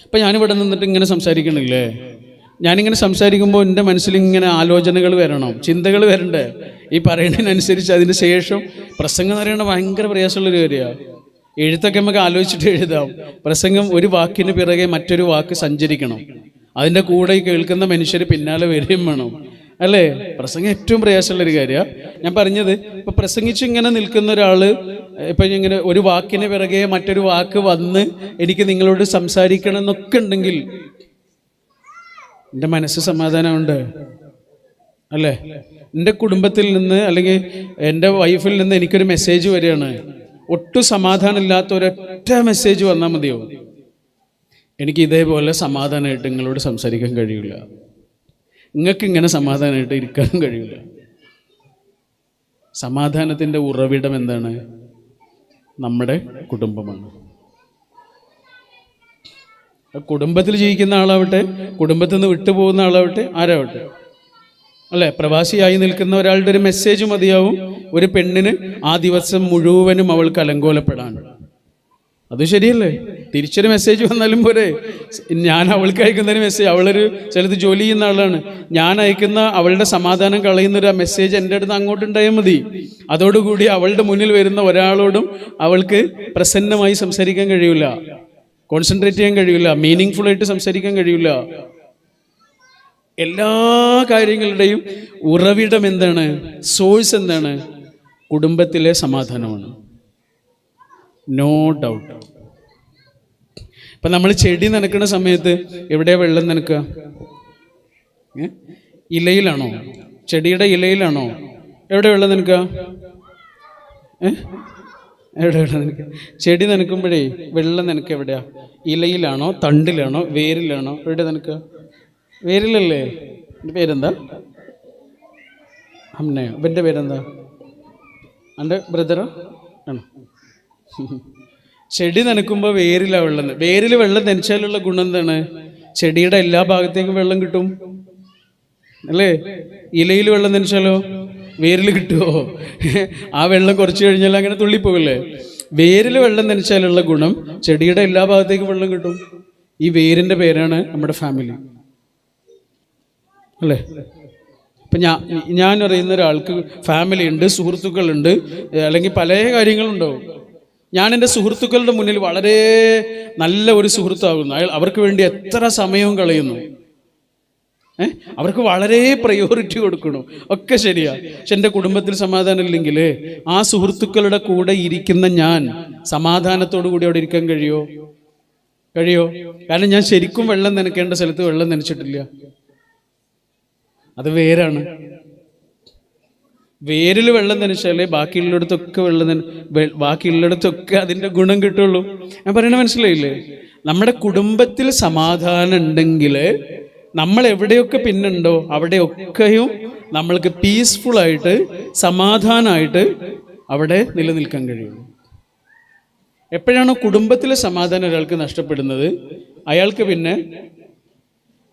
ഇപ്പം ഞാനിവിടെ നിന്നിട്ട് ഇങ്ങനെ സംസാരിക്കണില്ലേ, ഞാനിങ്ങനെ സംസാരിക്കുമ്പോൾ എൻ്റെ മനസ്സിലിങ്ങനെ ആലോചനകൾ വരണം, ചിന്തകൾ വരണ്ടേ. ഈ പറയുന്നതിനനുസരിച്ച് അതിന് ശേഷം പ്രസംഗം എന്ന് പറയുന്നത് ഭയങ്കര പ്രയാസമുള്ളൊരു കാര്യമാണ്. എഴുത്തൊക്കെ നമുക്ക് ആലോചിച്ചിട്ട് എഴുതാം. പ്രസംഗം ഒരു വാക്കിന് പിറകെ മറ്റൊരു വാക്ക് സഞ്ചരിക്കണം, അതിൻ്റെ കൂടെ കേൾക്കുന്ന മനുഷ്യർ പിന്നാലെ വരികയും വേണം, അല്ലേ? പ്രസംഗം ഏറ്റവും പ്രയാസമുള്ളൊരു കാര്യമാണ്. ഞാൻ പറഞ്ഞത്, ഇപ്പം പ്രസംഗിച്ച് ഇങ്ങനെ നിൽക്കുന്ന ഒരാൾ ഇപ്പം ഇങ്ങനെ ഒരു വാക്കിന് പിറകെ മറ്റൊരു വാക്ക് വന്ന് എനിക്ക് നിങ്ങളോട് സംസാരിക്കണം എന്നൊക്കെ ഉണ്ടെങ്കിൽ എൻ്റെ മനസ്സ് സമാധാനമുണ്ട്, അല്ലേ? എൻ്റെ കുടുംബത്തിൽ നിന്ന് അല്ലെങ്കിൽ എൻ്റെ വൈഫിൽ നിന്ന് എനിക്കൊരു മെസ്സേജ് വരികയാണ്, ഒട്ടും സമാധാനമില്ലാത്ത ഒരൊറ്റ മെസ്സേജ് വന്നാൽ മതിയോ, എനിക്ക് ഇതേപോലെ സമാധാനമായിട്ട് നിങ്ങളോട് സംസാരിക്കാൻ കഴിയില്ല, നിങ്ങൾക്ക് ഇങ്ങനെ സമാധാനമായിട്ട് ഇരിക്കാനും കഴിയില്ല. സമാധാനത്തിൻ്റെ ഉറവിടം എന്താണ്? നമ്മുടെ കുടുംബമാണ്. കുടുംബത്തിൽ ജീവിക്കുന്ന ആളാവട്ടെ, കുടുംബത്തിൽ നിന്ന് വിട്ടുപോകുന്ന ആളാവട്ടെ, ആരാവട്ടെ, അല്ലേ? പ്രവാസിയായി നിൽക്കുന്ന ഒരാളുടെ ഒരു മെസ്സേജ് മതിയാവും ഒരു പെണ്ണിന് ആ ദിവസം മുഴുവനും അവൾക്ക് അലങ്കോലപ്പെടാൻ. അത് ശരിയല്ലേ? തിരിച്ചൊരു മെസ്സേജ് വന്നാലും പോരെ. ഞാൻ അവൾക്ക് അയക്കുന്നൊരു മെസ്സേജ്, അവളൊരു ചിലത് ജോലി ചെയ്യുന്ന ആളാണ്, ഞാൻ അയക്കുന്ന അവളുടെ സമാധാനം കളയുന്നൊരു മെസ്സേജ് എൻ്റെ അടുത്ത് അങ്ങോട്ടുണ്ടായാൽ മതി. അതോടുകൂടി അവളുടെ മുന്നിൽ വരുന്ന ഒരാളോടും അവൾക്ക് പ്രസന്നമായി സംസാരിക്കാൻ കഴിയില്ല, കോൺസെൻട്രേറ്റ് ചെയ്യാൻ കഴിയില്ല, മീനിങ് ഫുള്ളായിട്ട് സംസാരിക്കാൻ കഴിയില്ല. എല്ലാ കാര്യങ്ങളുടെയും ഉറവിടം എന്താണ്? സോഴ്സ് എന്താണ്? കുടുംബത്തിലെ സമാധാനമാണ്. No doubt. ഇപ്പം നമ്മൾ ചെടി നനക്കുന്ന സമയത്ത് എവിടെയാ വെള്ളം നനക്കുക? ഇലയിലാണോ? ചെടിയുടെ ഇലയിലാണോ? എവിടെ വെള്ളം നനക്കുക? എവിടെ വെള്ളം നനക്കുക? ചെടി നനക്കുമ്പോഴേ വെള്ളം നനക്കുക എവിടെയാ? ഇലയിലാണോ, തണ്ടിലാണോ, വേരിലാണോ? എവിടെ നനക്കുക? വേരിലല്ലേ? എൻ്റെ പേരെന്താ? അമ്മയോ? ഇവൻ്റെ പേരെന്താ? എൻ്റെ ബ്രദറോ ആണോ? ചെടി നനക്കുമ്പോൾ വേരിലാണ് വെള്ളം. വേരിൽ വെള്ളം നനച്ചാലുള്ള ഗുണം എന്താണ്? ചെടിയുടെ എല്ലാ ഭാഗത്തേക്കും വെള്ളം കിട്ടും, അല്ലേ? ഇലയിൽ വെള്ളം നനച്ചാലോ വേരിൽ കിട്ടുമോ? ആ വെള്ളം കുറച്ച് കഴിഞ്ഞാൽ അങ്ങനെ തുള്ളിപ്പോകല്ലേ. വേരിൽ വെള്ളം നനച്ചാലുള്ള ഗുണം ചെടിയുടെ എല്ലാ ഭാഗത്തേക്കും വെള്ളം കിട്ടും. ഈ വേരിൻ്റെ പേരാണ് നമ്മുടെ ഫാമിലി, അല്ലേ? ഇപ്പം ഞാൻ അറിയുന്ന ഒരാൾക്ക് ഫാമിലി ഉണ്ട്, സുഹൃത്തുക്കളുണ്ട്, അല്ലെങ്കിൽ പല കാര്യങ്ങളുണ്ടാവും. ഞാൻ എൻ്റെ സുഹൃത്തുക്കളുടെ മുന്നിൽ വളരെ നല്ല ഒരു സുഹൃത്താകുന്നു. അവർക്ക് വേണ്ടി എത്ര സമയവും കളയുന്നു, അവർക്ക് വളരെ പ്രയോറിറ്റി കൊടുക്കണം, ഒക്കെ ശരിയാ. പക്ഷെ എൻ്റെ കുടുംബത്തിൽ സമാധാനം ഇല്ലെങ്കിൽ ആ സുഹൃത്തുക്കളുടെ കൂടെ ഇരിക്കുന്ന ഞാൻ സമാധാനത്തോടു കൂടി അവിടെ ഇരിക്കാൻ കഴിയോ? കാരണം ഞാൻ ശരിക്കും വെള്ളം നനയ്ക്കേണ്ട സ്ഥലത്ത് വെള്ളം നനച്ചിട്ടില്ല. അത് വേരാണ്. വേരിൽ വെള്ളം നനച്ചാലേ ബാക്കിയുള്ളിടത്തൊക്കെ അതിൻ്റെ ഗുണം കിട്ടുള്ളൂ. ഞാൻ പറയണ മനസ്സിലായില്ലേ? നമ്മുടെ കുടുംബത്തിൽ സമാധാനം ഉണ്ടെങ്കിൽ നമ്മൾ എവിടെയൊക്കെ പിന്നുണ്ടോ അവിടെയൊക്കെയും നമ്മൾക്ക് പീസ്ഫുള്ളായിട്ട് സമാധാനമായിട്ട് അവിടെ നിലനിൽക്കാൻ കഴിയുള്ളൂ. എപ്പോഴാണോ കുടുംബത്തിലെ സമാധാനം ഒരാൾക്ക് നഷ്ടപ്പെടുന്നത്, അയാൾക്ക് പിന്നെ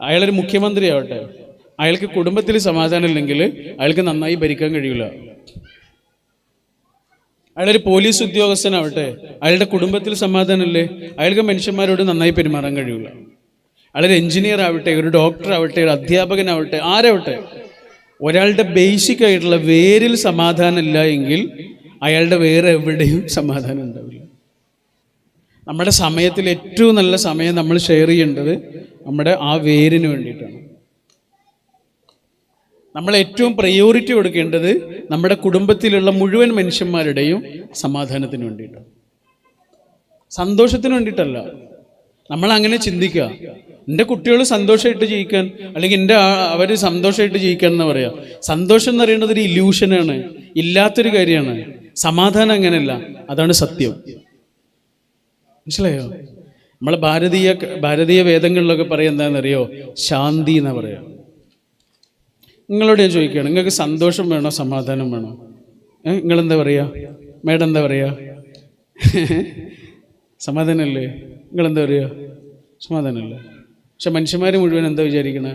അയാളൊരു മുഖ്യമന്ത്രി ആവട്ടെ, അയാൾക്ക് കുടുംബത്തിൽ സമാധാനം ഇല്ലെങ്കിൽ അയാൾക്ക് നന്നായി ഭരിക്കാൻ കഴിയില്ല. അയാളൊരു പോലീസ് ഉദ്യോഗസ്ഥനാവട്ടെ, അയാളുടെ കുടുംബത്തിൽ സമാധാനമില്ലേ, അയാൾക്ക് മനുഷ്യന്മാരോട് നന്നായി പെരുമാറാൻ കഴിയില്ല. അയാളൊരു എഞ്ചിനീയർ ആവട്ടെ, ഒരു ഡോക്ടർ ആവട്ടെ, ഒരു അധ്യാപകനാവട്ടെ, ആരാവട്ടെ, ഒരാളുടെ ബേസിക് ആയിട്ടുള്ള വേരിൽ സമാധാനം ഇല്ല എങ്കിൽ അയാളുടെ വേറെ എവിടെയും സമാധാനം ഉണ്ടാവില്ല. നമ്മുടെ സമയത്തിൽ ഏറ്റവും നല്ല സമയം നമ്മൾ ഷെയർ ചെയ്യേണ്ടത് നമ്മുടെ ആ വേരിന് വേണ്ടിയിട്ടാണ്. നമ്മൾ ഏറ്റവും പ്രയോറിറ്റി കൊടുക്കേണ്ടത് നമ്മുടെ കുടുംബത്തിലുള്ള മുഴുവൻ മനുഷ്യന്മാരുടെയും സമാധാനത്തിന് വേണ്ടിയിട്ടാണ്, സന്തോഷത്തിന് വേണ്ടിയിട്ടല്ല. നമ്മൾ അങ്ങനെ ചിന്തിക്കുക, എൻ്റെ കുട്ടികൾ സന്തോഷമായിട്ട് ജീവിക്കാൻ, അല്ലെങ്കിൽ അവർ സന്തോഷമായിട്ട് ജീവിക്കാൻ എന്ന് പറയാം. സന്തോഷം എന്ന് പറയുന്നത് ഒരു ഇല്യൂഷനാണ്, ഇല്ലാത്തൊരു കാര്യമാണ്. സമാധാനം അങ്ങനെയല്ല, അതാണ് സത്യം. മനസ്സിലായോ? നമ്മളെ ഭാരതീയ വേദങ്ങളിലൊക്കെ പറയാം എന്താണെന്നറിയോ? ശാന്തി എന്നാ പറയാം. നിങ്ങളോട് ഞാൻ ചോദിക്കുകയാണ്, നിങ്ങൾക്ക് സന്തോഷം വേണോ സമാധാനം വേണോ? നിങ്ങളെന്താ പറയുക? മേഡം എന്താ പറയുക? സമാധാനമല്ലേ? നിങ്ങളെന്താ പറയുക? സമാധാനമല്ലേ? പക്ഷെ മനുഷ്യന്മാർ മുഴുവൻ എന്താ വിചാരിക്കണേ?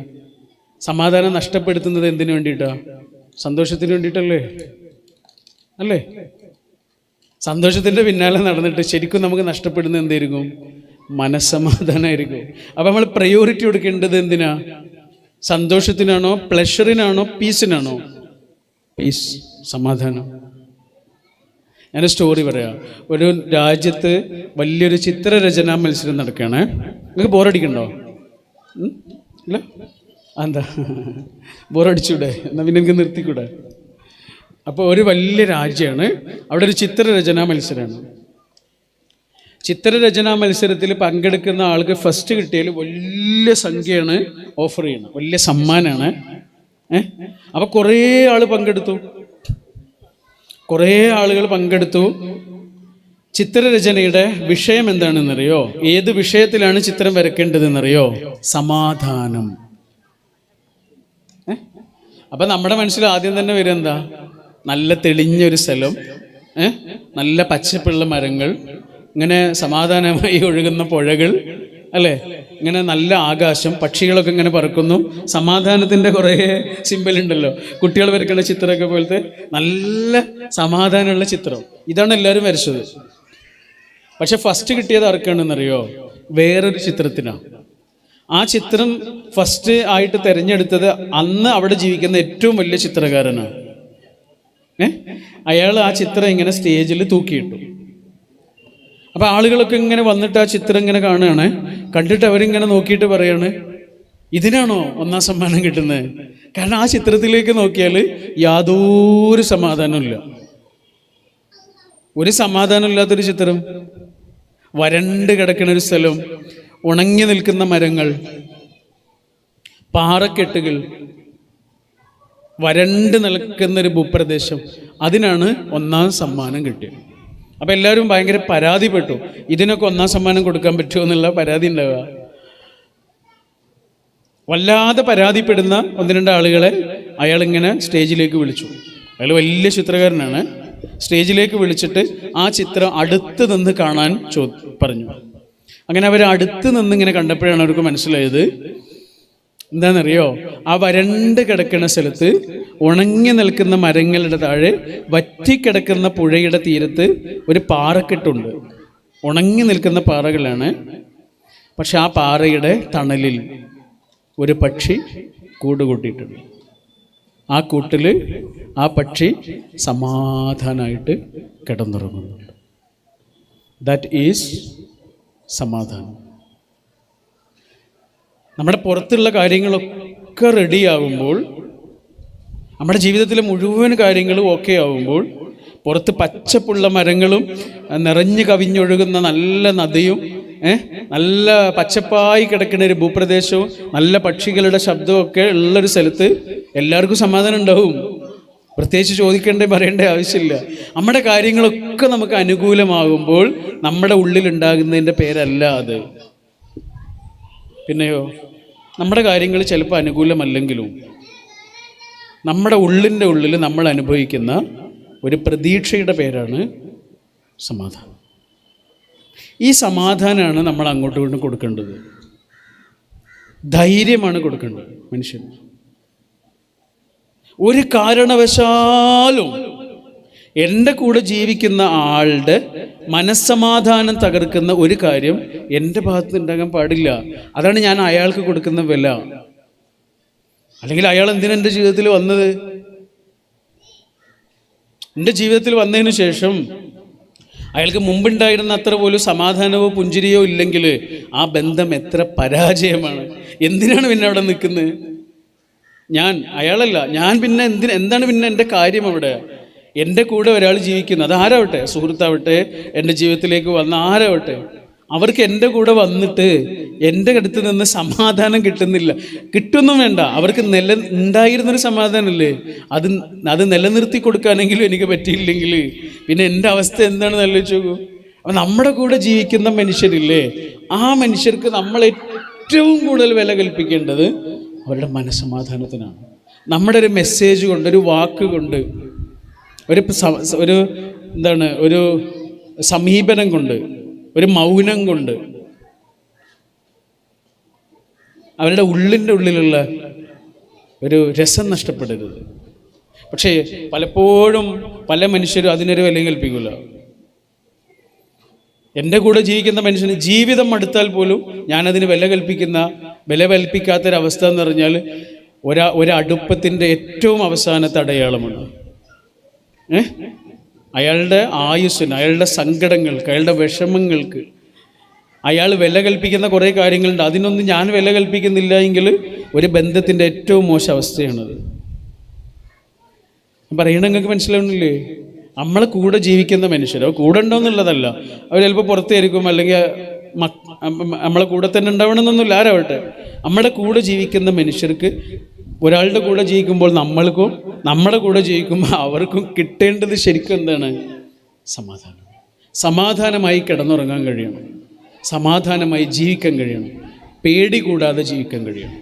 സമാധാനം നഷ്ടപ്പെടുത്തുന്നത് എന്തിനു വേണ്ടിയിട്ടാണ്? സന്തോഷത്തിന് വേണ്ടിയിട്ടല്ലേ? അല്ലേ? സന്തോഷത്തിൻ്റെ പിന്നാലെ നടന്നിട്ട് ശരിക്കും നമുക്ക് നഷ്ടപ്പെടുന്നത് എന്തായിരിക്കും? മനസ്സമാധാനമായിരിക്കും. അപ്പം നമ്മൾ പ്രയോറിറ്റി കൊടുക്കേണ്ടത് എന്തിനാ? സന്തോഷത്തിനാണോ, പ്ലഷറിനാണോ, പീസിനാണോ? പീസ്, സമാധാനം. ഞാനൊരു സ്റ്റോറി പറയാം. ഒരു രാജ്യത്ത് വലിയൊരു ചിത്രരചനാ മത്സരം നടക്കുകയാണ്. നിങ്ങൾക്ക് ബോറടിക്കണ്ടോ? ഇല്ല? എന്താ ബോറടിച്ചൂടെ? എന്നാൽ പിന്നെ എനിക്ക് നിർത്തിക്കൂടെ? അപ്പോൾ ഒരു വലിയ രാജ്യമാണ്, അവിടെ ഒരു ചിത്രരചനാ മത്സരമാണ്. ചിത്രരചനാ മത്സരത്തിൽ പങ്കെടുക്കുന്ന ആൾക്ക് ഫസ്റ്റ് കിട്ടിയാൽ വലിയ സംഖ്യയാണ് ഓഫർ ചെയ്യണം, വലിയ സമ്മാനമാണ്. അപ്പോൾ കുറേ ആൾ പങ്കെടുത്തു. ചിത്രരചനയുടെ വിഷയം എന്താണെന്നറിയോ? ഏത് വിഷയത്തിലാണ് ചിത്രം വരയ്ക്കേണ്ടതെന്നറിയോ? സമാധാനം. അപ്പം നമ്മുടെ മനസ്സിൽ ആദ്യം തന്നെ വരും എന്താ? നല്ല തെളിഞ്ഞൊരു സ്ഥലം, നല്ല പച്ചപ്പുള്ള മരങ്ങൾ, ഇങ്ങനെ സമാധാനമായി ഒഴുകുന്ന പുഴകൾ, അല്ലേ? ഇങ്ങനെ നല്ല ആകാശം, പക്ഷികളൊക്കെ ഇങ്ങനെ പറക്കുന്നു. സമാധാനത്തിൻ്റെ കുറേ സിമ്പൽ ഉണ്ടല്ലോ, കുട്ടികൾ വരയ്ക്കുന്ന ചിത്രമൊക്കെ പോലത്തെ നല്ല സമാധാനമുള്ള ചിത്രം. ഇതാണ് എല്ലാവരും വരച്ചത്. പക്ഷെ ഫസ്റ്റ് കിട്ടിയത് ആർക്കാണെന്നറിയോ? വേറൊരു ചിത്രത്തിനാണ്. ആ ചിത്രം ഫസ്റ്റ് ആയിട്ട് തിരഞ്ഞെടുത്തത് അന്ന് അവിടെ ജീവിക്കുന്ന ഏറ്റവും വലിയ ചിത്രകാരനാണ്. അയാൾ ആ ചിത്രം ഇങ്ങനെ സ്റ്റേജിൽ തൂക്കിയിട്ടു. അപ്പം ആളുകളൊക്കെ ഇങ്ങനെ വന്നിട്ട് ആ ചിത്രം ഇങ്ങനെ കാണുകയാണ്. കണ്ടിട്ട് അവരിങ്ങനെ നോക്കിയിട്ട് പറയാണ്, ഇതിനാണോ ഒന്നാം സമ്മാനം കിട്ടുന്നത്? കാരണം ആ ചിത്രത്തിലേക്ക് നോക്കിയാൽ യാതൊരു സമാധാനമില്ല. ഒരു സമാധാനമില്ലാത്തൊരു ചിത്രം, വരണ്ട് കിടക്കുന്ന ഒരു സ്ഥലം, ഉണങ്ങി നിൽക്കുന്ന മരങ്ങൾ, പാറക്കെട്ടുകൾ, വരണ്ട് നിൽക്കുന്നൊരു ഭൂപ്രദേശം. അതിനാണ് ഒന്നാം സമ്മാനം കിട്ടിയത്. അപ്പം എല്ലാവരും ഭയങ്കര പരാതിപ്പെട്ടു, ഇതിനൊക്കെ ഒന്നാം സമ്മാനം കൊടുക്കാൻ പറ്റുമോ എന്നുള്ള പരാതി ഉണ്ടാവുക. വല്ലാതെ പരാതിപ്പെടുന്ന ഒന്ന് രണ്ട് ആളുകളെ അയാളിങ്ങനെ സ്റ്റേജിലേക്ക് വിളിച്ചു. അയാൾ വലിയ ചിത്രകാരനാണ്. സ്റ്റേജിലേക്ക് വിളിച്ചിട്ട് ആ ചിത്രം അടുത്ത് നിന്ന് കാണാൻ പറഞ്ഞു. അങ്ങനെ അവർ അടുത്ത് നിന്നിങ്ങനെ കണ്ടപ്പോഴാണ് അവർക്ക് മനസ്സിലായത് എന്താണെന്നറിയോ? ആ വരണ്ട് കിടക്കുന്ന സ്ഥലത്ത്, ഉണങ്ങി നിൽക്കുന്ന മരങ്ങളുടെ താഴെ, വറ്റിക്കിടക്കുന്ന പുഴയുടെ തീരത്ത് ഒരു പാറക്കെട്ടുണ്ട്. ഉണങ്ങി നിൽക്കുന്ന പാറകളാണ്. പക്ഷെ ആ പാറയുടെ തണലിൽ ഒരു പക്ഷി കൂട് കൂട്ടിയിട്ടുണ്ട്. ആ കൂട്ടിൽ ആ പക്ഷി സമാധാനമായിട്ട് കിടന്നുറങ്ങുന്നുണ്ട്. ദാറ്റ് ഈസ് സമാധാനം. നമ്മുടെ പുറത്തുള്ള കാര്യങ്ങളൊക്കെ റെഡിയാകുമ്പോൾ, നമ്മുടെ ജീവിതത്തിലെ മുഴുവൻ കാര്യങ്ങളും ഓക്കെ ആവുമ്പോൾ, പുറത്ത് പച്ചപ്പുള്ള മരങ്ങളും നിറഞ്ഞു കവിഞ്ഞൊഴുകുന്ന നല്ല നദിയും നല്ല പച്ചപ്പായി കിടക്കുന്ന ഒരു ഭൂപ്രദേശവും നല്ല പക്ഷികളുടെ ശബ്ദമൊക്കെ ഉള്ളൊരു സ്ഥലത്ത് എല്ലാവർക്കും സമാധാനം ഉണ്ടാവും. പ്രത്യേകിച്ച് ചോദിക്കേണ്ടേ പറയേണ്ട ആവശ്യമില്ല. നമ്മുടെ കാര്യങ്ങളൊക്കെ നമുക്ക് അനുകൂലമാകുമ്പോൾ നമ്മുടെ ഉള്ളിലുണ്ടാകുന്നതിൻ്റെ പേരല്ല അത്. പിന്നെയോ, നമ്മുടെ കാര്യങ്ങൾ ചിലപ്പോൾ അനുകൂലമല്ലെങ്കിലും നമ്മുടെ ഉള്ളിൻ്റെ ഉള്ളിൽ നമ്മൾ അനുഭവിക്കുന്ന ഒരു പ്രതീക്ഷയുടെ പേരാണ് സമാധാനം. ഈ സമാധാനമാണ് നമ്മൾ അങ്ങോട്ടും ഇങ്ങോട്ടും കൊടുക്കേണ്ടത്. ധൈര്യമാണ് കൊടുക്കേണ്ടത് മനുഷ്യന്. ഒരു കാരണവശാലും എൻ്റെ കൂടെ ജീവിക്കുന്ന ആളുടെ മനസ്സമാധാനം തകർക്കുന്ന ഒരു കാര്യം എൻ്റെ ഭാഗത്ത് ഉണ്ടാകാൻ പാടില്ല. അതാണ് ഞാൻ അയാൾക്ക് കൊടുക്കുന്ന വില. അല്ലെങ്കിൽ അയാൾ എന്തിനാ എൻ്റെ ജീവിതത്തിൽ വന്നത്? എൻ്റെ ജീവിതത്തിൽ വന്നതിന് ശേഷം അയാൾക്ക് മുമ്പുണ്ടായിരുന്ന അത്ര പോലും സമാധാനമോ പുഞ്ചിരിയോ ഇല്ലെങ്കിൽ ആ ബന്ധം എത്ര പരാജയമാണ്. എന്തിനാണ് പിന്നെ അവിടെ നിൽക്കുന്നത്? അയാളല്ല ഞാൻ. പിന്നെ എന്താണ് പിന്നെ എൻ്റെ കാര്യം അവിടെ? എൻ്റെ കൂടെ ഒരാൾ ജീവിക്കുന്നത്, അത് ആരാവട്ടെ, സുഹൃത്താവട്ടെ, എൻ്റെ ജീവിതത്തിലേക്ക് വന്ന ആരാവട്ടെ, അവർക്ക് എൻ്റെ കൂടെ വന്നിട്ട് എൻ്റെ അടുത്ത് നിന്ന് സമാധാനം കിട്ടുന്നില്ല. കിട്ടുന്നും വേണ്ട, അവർക്ക് ഉണ്ടായിരുന്നൊരു സമാധാനമല്ലേ, അത് നിലനിർത്തി കൊടുക്കാനെങ്കിലും എനിക്ക് പറ്റിയില്ലെങ്കിൽ പിന്നെ എൻ്റെ അവസ്ഥ എന്താണെന്ന് ആലോചിച്ച് നോക്കൂ. അപ്പം നമ്മുടെ കൂടെ ജീവിക്കുന്ന മനുഷ്യരില്ലേ, ആ മനുഷ്യർക്ക് നമ്മൾ ഏറ്റവും കൂടുതൽ വില കൽപ്പിക്കേണ്ടത് അവരുടെ മനസ്സമാധാനത്തിനാണ്. നമ്മുടെ ഒരു മെസ്സേജ് കൊണ്ട്, ഒരു വാക്ക് കൊണ്ട്, ഒരു സമീപനം കൊണ്ട്, ഒരു മൗനം കൊണ്ട് അവരുടെ ഉള്ളിൻ്റെ ഉള്ളിലുള്ള ഒരു രസം നഷ്ടപ്പെടരുത്. പക്ഷേ പലപ്പോഴും പല മനുഷ്യരും അതിനൊരു വില കൽപ്പിക്കില്ല. എൻ്റെ കൂടെ ജീവിക്കുന്ന മനുഷ്യന് ജീവിതം മടുത്താൽ പോലും ഞാനതിന് വില കൽപ്പിക്കാത്തൊരവസ്ഥ എന്ന് പറഞ്ഞാൽ ഒരടുപ്പത്തിൻ്റെ ഏറ്റവും അവസാനത്തെ അടയാളമാണ്. അയാളുടെ ആയുസ്സിന്, അയാളുടെ സങ്കടങ്ങൾക്ക്, അയാളുടെ വിഷമങ്ങൾക്ക് അയാൾ വില കൽപ്പിക്കുന്ന കുറേ കാര്യങ്ങളുണ്ട്. അതിനൊന്നും ഞാൻ വില കൽപ്പിക്കുന്നില്ല എങ്കിൽ ഒരു ബന്ധത്തിൻ്റെ ഏറ്റവും മോശം അവസ്ഥയാണത്. പറയണ നിങ്ങൾക്ക് മനസ്സിലാവുന്നില്ലേ? നമ്മളെ കൂടെ ജീവിക്കുന്ന മനുഷ്യരോ കൂടെ ഉണ്ടോയെന്നുള്ളതല്ല, അവർ ചിലപ്പോൾ പുറത്തായിരിക്കും, അല്ലെങ്കിൽ നമ്മളെ കൂടെ തന്നെ ഉണ്ടാവണമെന്നൊന്നുമില്ല, ആരാവട്ടെ. നമ്മുടെ കൂടെ ജീവിക്കുന്ന മനുഷ്യർക്ക് ഒരാളുടെ കൂടെ ജീവിക്കുമ്പോൾ നമ്മൾക്കും നമ്മുടെ കൂടെ ജീവിക്കുമ്പോൾ അവർക്കും കിട്ടേണ്ടത് ശരിക്കും എന്താണ്? സമാധാനമായി കിടന്നുറങ്ങാൻ കഴിയണം, സമാധാനമായി ജീവിക്കാൻ കഴിയണം, പേടി കൂടാതെ ജീവിക്കാൻ കഴിയണം.